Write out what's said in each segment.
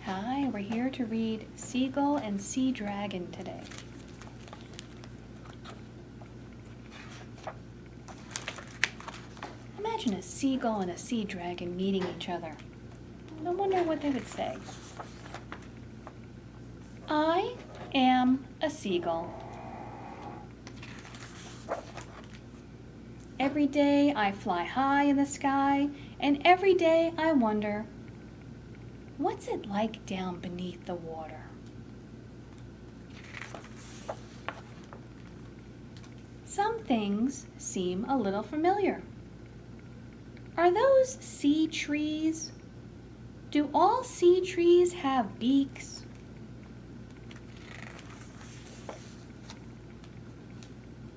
Hi, we're here to read Seagull and Sea Dragon today. Imagine a seagull and a sea dragon meeting each other. I wonder what they would say. I am a seagull. Every day I fly high in the sky, and every day I wonder, what's it like down beneath the water? Some things seem a little familiar. Are those sea trees? Do all sea trees have beaks?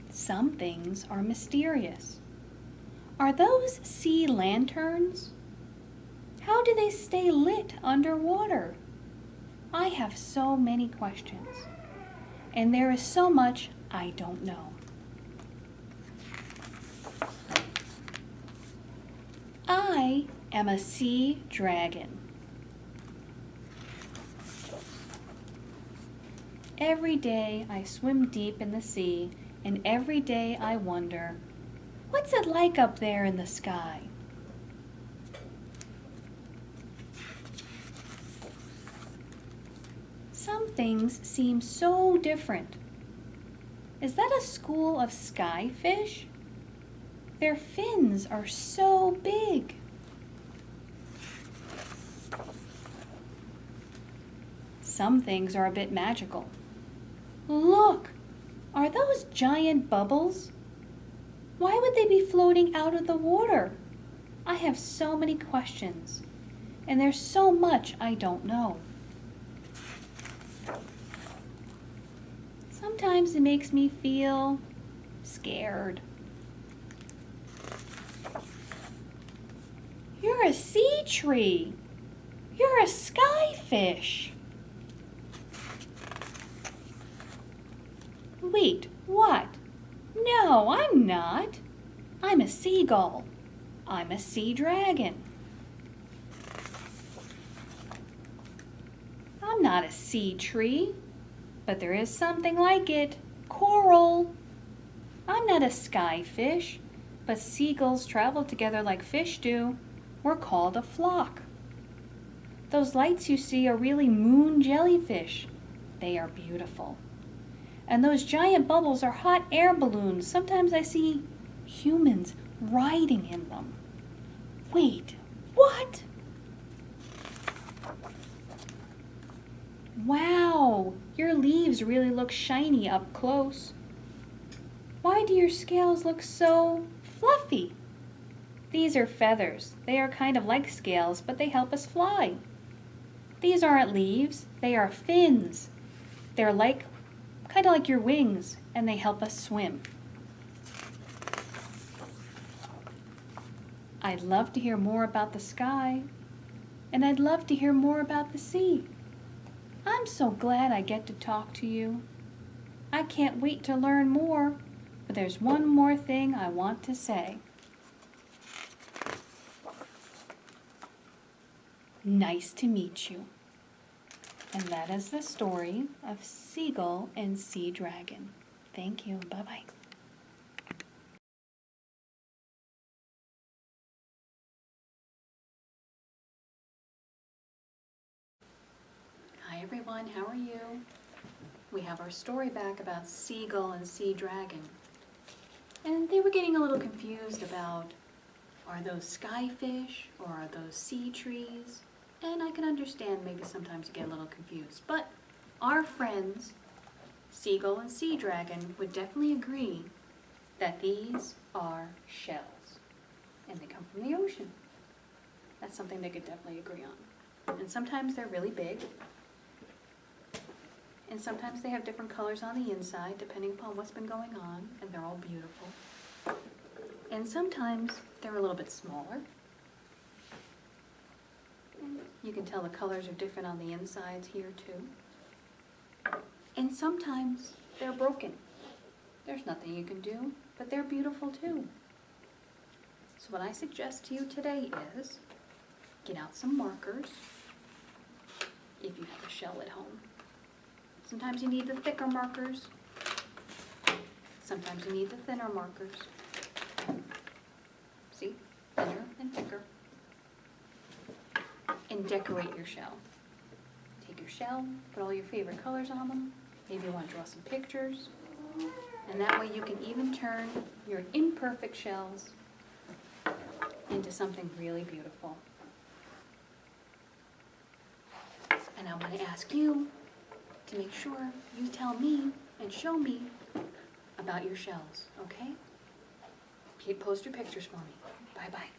Some things are mysterious. Are those sea lanterns? How do they stay lit underwater? I have so many questions, and there is so much I don't know. I am a sea dragon. Every day I swim deep in the sea, and every day I wonder, what's it like up there in the sky? Some things seem so different. Is that a school of skyfish? Their fins are so big. Some things are a bit magical. Look, are those giant bubbles? Why would they be floating out of the water? I have so many questions, and there's so much I don't know. Sometimes it makes me feel scared. You're a sea tree. You're a skyfish. Wait, what? No, I'm not. I'm a seagull. I'm a sea dragon. I'm not a sea tree, but there is something like it. Coral. I'm not a skyfish, but seagulls travel together like fish do. We're called a flock. Those lights you see are really moon jellyfish. They are beautiful. And those giant bubbles are hot air balloons. Sometimes I see humans riding in them. Wait, what? Wow, your leaves really look shiny up close. Why do your scales look so fluffy? These are feathers. They are kind of like scales, but they help us fly. These aren't leaves, they are fins. They're kind of like your wings, and they help us swim. I'd love to hear more about the sky, and I'd love to hear more about the sea. I'm so glad I get to talk to you. I can't wait to learn more, but there's one more thing I want to say. Nice to meet you. And that is the story of Seagull and Sea Dragon. Thank you. Bye-bye. Hi everyone, how are you? We have our story back about Seagull and Sea Dragon. And they were getting a little confused about, are those skyfish or are those sea trees? And I can understand maybe sometimes you get a little confused. But our friends, Seagull and Sea Dragon, would definitely agree that these are shells. And they come from the ocean. That's something they could definitely agree on. And sometimes they're really big. And sometimes they have different colors on the inside, depending upon what's been going on. And they're all beautiful. And sometimes they're a little bit smaller. You can tell the colors are different on the insides here too. And sometimes they're broken. There's nothing you can do, but they're beautiful too. So what I suggest to you today is get out some markers if you have a shell at home. Sometimes you need the thicker markers. Sometimes you need the thinner markers. See? Thinner and thicker. And decorate your shell. Take your shell, put all your favorite colors on them. Maybe you want to draw some pictures. And that way you can even turn your imperfect shells into something really beautiful. And I want to ask you to make sure you tell me and show me about your shells, okay? Post your pictures for me. Bye-bye.